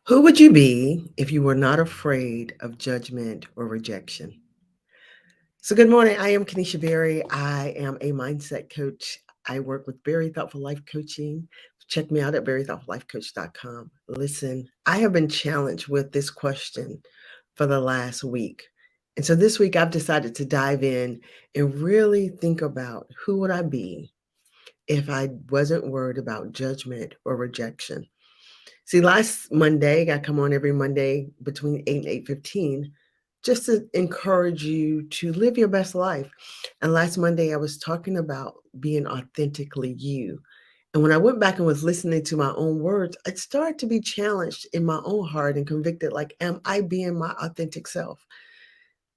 Who would you be if you were not afraid of judgment or rejection? So, good morning. I am Kanisha Berry. I am a mindset coach. I work with Very Thoughtful Life Coaching. Check me out at verythoughtfullifecoach.com. Listen, I have been challenged with this question for the last week. And so this week I've decided to dive in and really think about who would I be if I wasn't worried about judgment or rejection. See, last Monday, I come on every Monday between 8 and 8:15 just to encourage you to live your best life. And last Monday, I was talking about being authentically you. And when I went back and was listening to my own words, I started to be challenged in my own heart and convicted like, am I being my authentic self?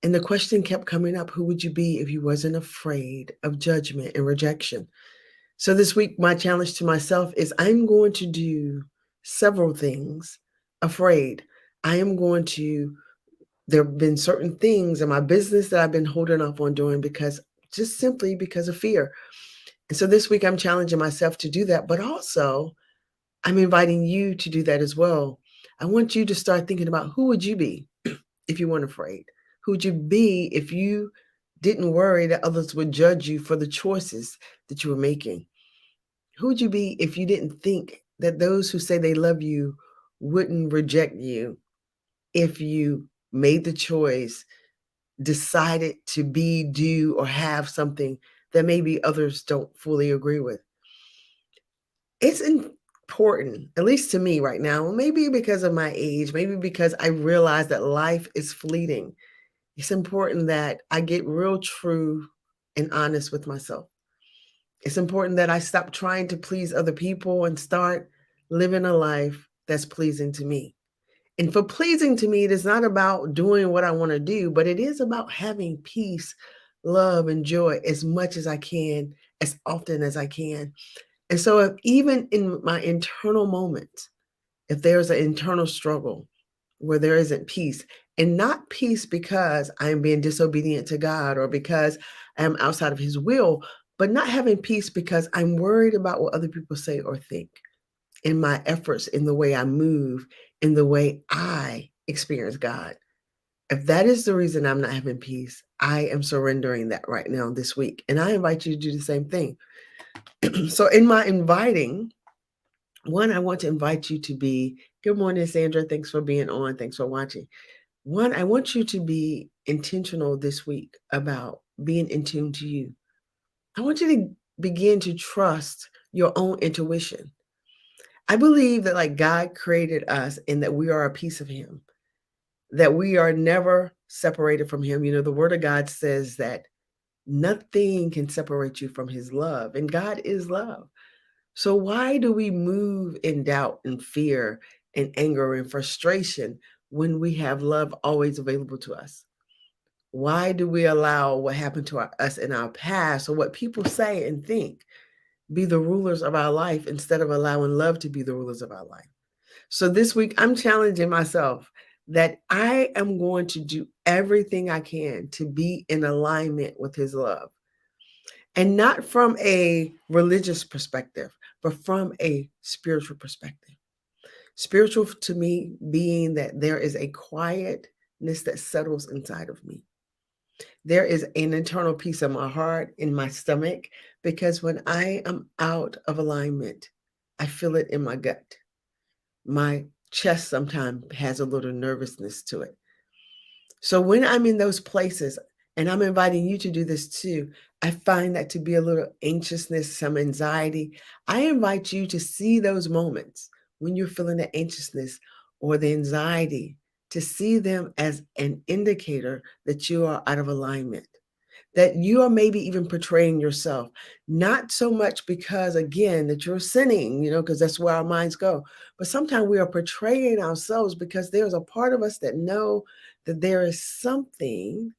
And the question kept coming up, who would you be if you wasn't afraid of judgment and rejection? So this week, my challenge to myself is I'm going to do several things afraid. I am going to, there have been certain things in my business that I've been holding off on doing because just simply because of fear. And so this week, I'm challenging myself to do that, but also I'm inviting you to do that as well. I want you to start thinking about who would you be if you weren't afraid? Who would you be if you didn't worry that others would judge you for the choices that you were making? Who would you be if you didn't think that those who say they love you wouldn't reject you if you made the choice, decided to be, do, or have something that maybe others don't fully agree with? It's important, at least to me right now, maybe because of my age, maybe because I realize that life is fleeting. It's important that I get real true and honest with myself. It's important that I stop trying to please other people and start living a life that's pleasing to me. And for pleasing to me, it is not about doing what I want to do, but it is about having peace, love, and joy as much as I can, as often as I can. And so, if even in my internal moments, if there's an internal struggle where there isn't peace, and not peace because I am being disobedient to God or because I am outside of His will, but not having peace because I'm worried about what other people say or think in my efforts, in the way I move, in the way I experience God. If that is the reason I'm not having peace, I am surrendering that right now this week. And I invite you to do the same thing. So, in my inviting, one, I want to invite you to be, good morning, Sandra. Thanks for being on. Thanks for watching. One, I want you to be intentional this week about being in tune to you. I want you to begin to trust your own intuition. I believe that like God created us and that we are a piece of Him, that we are never separated from Him. You know, the Word of God says that nothing can separate you from His love, and God is love. So, why do we move in doubt and fear and anger and frustration when we have love always available to us? Why do we allow what happened to us in our past or what people say and think be the rulers of our life instead of allowing love to be the rulers of our life? So this week, I'm challenging myself that I am going to do everything I can to be in alignment with His love. And not from a religious perspective, but from a spiritual perspective. Spiritual to me being that there is a quietness that settles inside of me. There is an internal peace in my heart, in my stomach, because when I am out of alignment, I feel it in my gut. My chest sometimes has a little nervousness to it. So when I'm in those places, and I'm inviting you to do this too, I find that to be a little anxiousness, some anxiety. I invite you to see those moments when you're feeling the anxiousness or the anxiety, to see them as an indicator that you are out of alignment, that you are maybe even portraying yourself, not so much because, again, that you're sinning, because that's where our minds go. But sometimes we are portraying ourselves because there's a part of us that know that there is something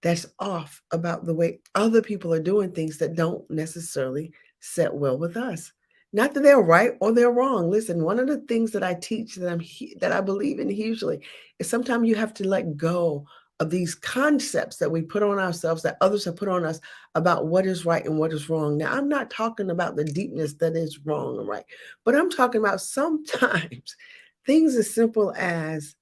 that's off about the way other people are doing things that don't necessarily set well with us. Not that they're right or they're wrong. Listen, one of the things that I teach that I believe in hugely is sometimes you have to let go of these concepts that we put on ourselves that others have put on us about what is right and what is wrong. Now, I'm not talking about the deepness that is wrong and right, but I'm talking about sometimes Things as simple as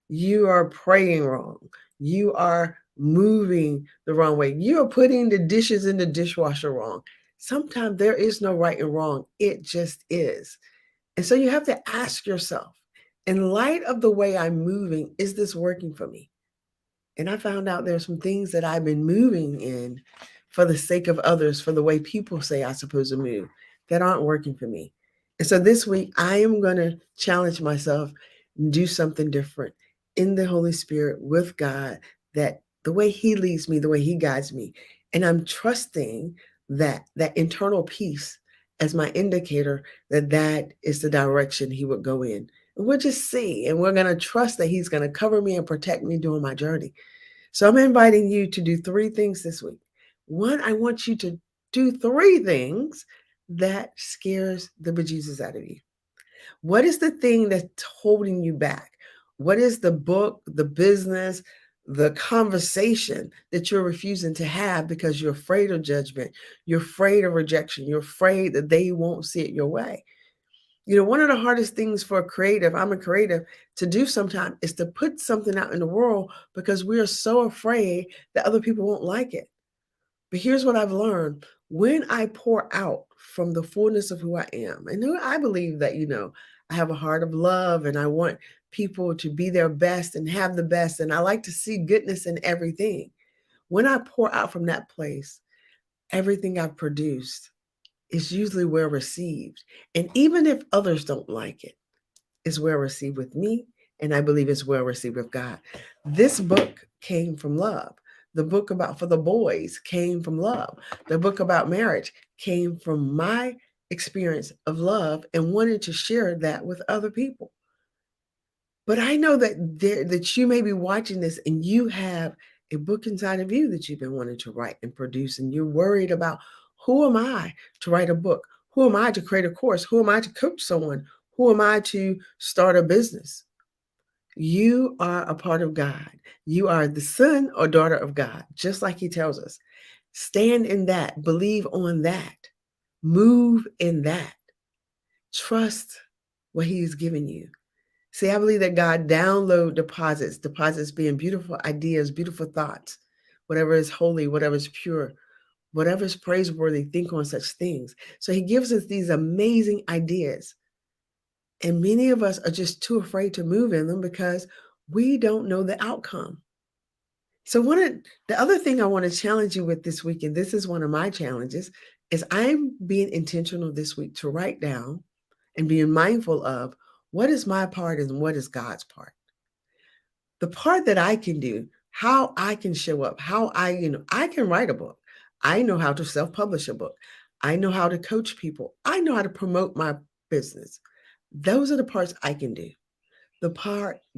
you are praying wrong, you are moving the wrong way, you are putting the dishes in the dishwasher wrong. Sometimes there is no right and wrong, it just is. And so you have to ask yourself, in light of the way I'm moving, is this working for me? And I found out there's some things that I've been moving in for the sake of others, for the way people say I'm supposed to move, that aren't working for me. And so this week, I am going to challenge myself and do something different in the Holy Spirit with God, that the way He leads me, the way He guides me. And I'm trusting that internal peace as my indicator that that is the direction He would go in. And we'll just see. And we're going to trust that He's going to cover me and protect me during my journey. So I'm inviting you to do 3 things this week. One, I want you to do 3 things that scares the bejesus out of you. What is the thing that's holding you back? What is the book, the business, the conversation that you're refusing to have because you're afraid of judgment, you're afraid of rejection, you're afraid that they won't see it your way? One of the hardest things for a creative, I'm a creative, to do sometimes is to put something out in the world because we are so afraid that other people won't like it. But here's what I've learned. When I pour out from the fullness of who I am, and I believe that, I have a heart of love and I want people to be their best and have the best. And I like to see goodness in everything. When I pour out from that place, everything I've produced is usually well received. And even if others don't like it, it's well received with me. And I believe it's well received with God. This book came from love. The book about for the boys came from love. The book about marriage came from my experience of love and wanted to share that with other people. But I know that you may be watching this and you have a book inside of you that you've been wanting to write and produce, and you're worried about, who am I to write a book? Who am I to create a course? Who am I to coach someone? Who am I to start a business? You are a part of God. You are the son or daughter of God, just like He tells us. Stand in that, believe on that, move in that, trust what He's given you. See, I believe that God download deposits being beautiful ideas, beautiful thoughts, whatever is holy, whatever is pure, whatever is praiseworthy, think on such things. So He gives us these amazing ideas. And many of us are just too afraid to move in them because we don't know the outcome. So the other thing I want to challenge you with this week, and this is one of my challenges, is I'm being intentional this week to write down and being mindful of what is my part and what is God's part. The part that I can do, how I can show up, how I can write a book. I know how to self-publish a book. I know how to coach people. I know how to promote my business. Those are the parts I can do.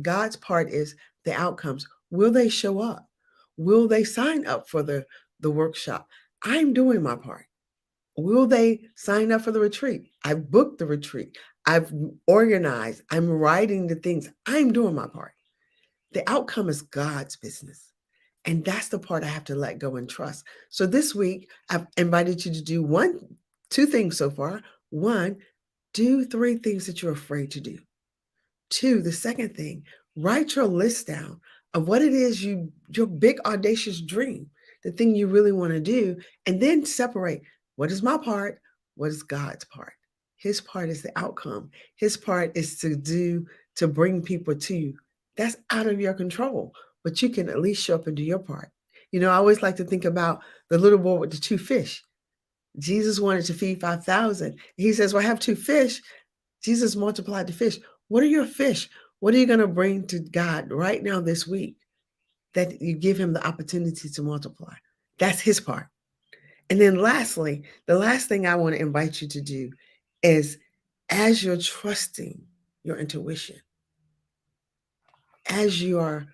God's part is the outcomes. Will they show up? Will they sign up for the workshop? I'm doing my part. Will they sign up for the retreat? I've booked the retreat. I've organized. I'm writing the things. I'm doing my part. The outcome is God's business. And that's the part I have to let go and trust. So this week, I've invited you to do two things so far. One, do 3 things that you're afraid to do. 2, the second thing, write your list down of what it is your big audacious dream, the thing you really want to do, and then separate what is my part, what is God's part. His part is the outcome. His part is to bring people to you. That's out of your control, but you can at least show up and do your part. I always like to think about the little boy with the 2 fish. Jesus wanted to feed 5,000. He says, "Well, I have 2 fish." Jesus multiplied the fish. What are your fish? What are you going to bring to God right now this week that you give Him the opportunity to multiply? That's His part. And then lastly, the last thing I want to invite you to do is, as you're trusting your intuition, as you are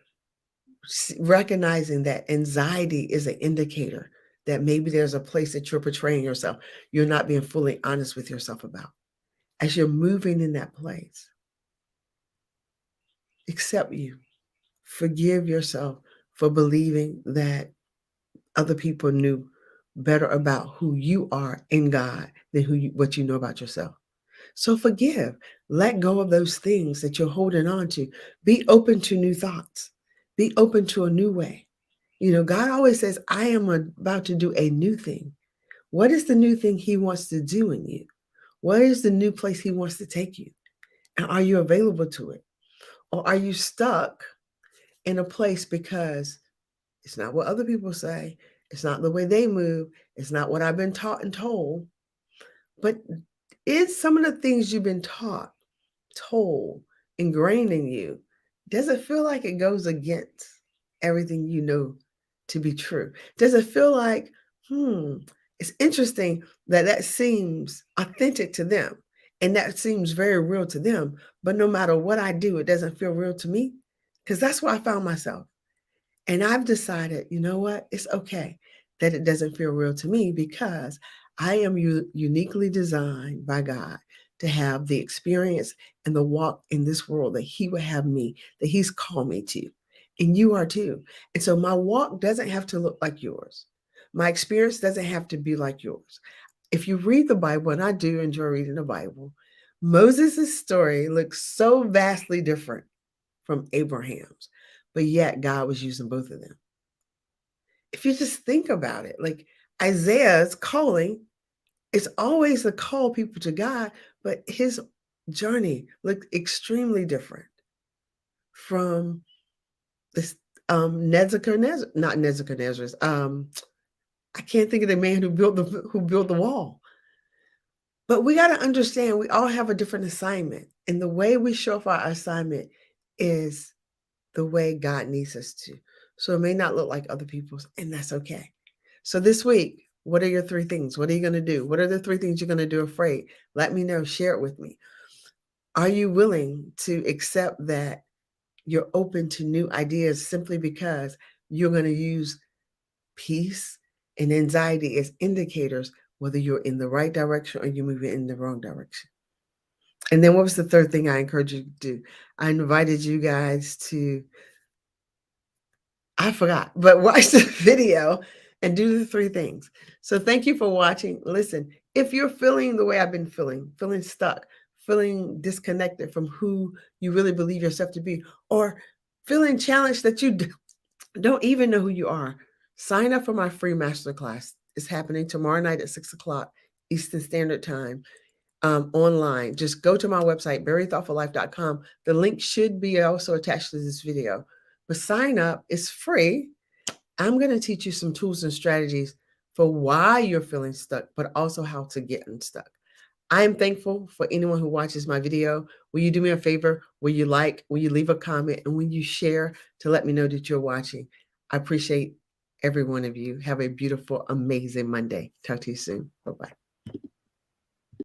recognizing that anxiety is an indicator that maybe there's a place that you're portraying yourself, you're not being fully honest with yourself about. As you're moving in that place, accept you. Forgive yourself for believing that other people knew better about who you are in God than what you know about yourself. So forgive. Let go of those things that you're holding on to. Be open to new thoughts. Be open to a new way. God always says, I am about to do a new thing. What is the new thing He wants to do in you? What is the new place He wants to take you? And are you available to it? Or are you stuck in a place because it's not what other people say? It's not the way they move. It's not what I've been taught and told. But is some of the things you've been taught, told, ingrained in you, does it feel like it goes against everything you know to be true? Does it feel like, it's interesting that that seems authentic to them and that seems very real to them, but no matter what I do, it doesn't feel real to me? Because that's where I found myself. And I've decided, you know what? It's okay that it doesn't feel real to me because I am uniquely designed by God to have the experience and the walk in this world that He would have me, that He's called me to. And you are too. And so my walk doesn't have to look like yours. My experience doesn't have to be like yours. If you read the Bible, and I do enjoy reading the Bible, Moses' story looks so vastly different from Abraham's, but yet God was using both of them. If you just think about it, like Isaiah's calling, it's always to call people to God, but his journey looked extremely different from this Nebuchadnezzar, not Nebuchadnezzar's. I can't think of the man who built the wall. But we got to understand we all have a different assignment, and the way we show up our assignment is the way God needs us to. So it may not look like other people's, and that's okay. So this week, what are your 3 things? What are you going to do? What are the 3 things you're going to do afraid? Let me know. Share it with me. Are you willing to accept that you're open to new ideas simply because you're going to use peace and anxiety as indicators whether you're in the right direction or you're moving in the wrong direction? And then what was the 3rd thing I encourage you to do? I invited you guys to, I forgot, but watch the video and do the 3 things. So thank you for watching. Listen, if you're feeling the way I've been feeling stuck, feeling disconnected from who you really believe yourself to be, or feeling challenged that you don't even know who you are, sign up for my free masterclass. It's happening tomorrow night at 6 o'clock Eastern Standard Time. Online. Just go to my website, verythoughtfullife.com. The link should be also attached to this video. But sign up, it's free. I'm going to teach you some tools and strategies for why you're feeling stuck, but also how to get unstuck. I am thankful for anyone who watches my video. Will you do me a favor? Will you leave a comment, and will you share to let me know that you're watching? I appreciate every one of you. Have a beautiful, amazing Monday. Talk to you soon. Bye-bye.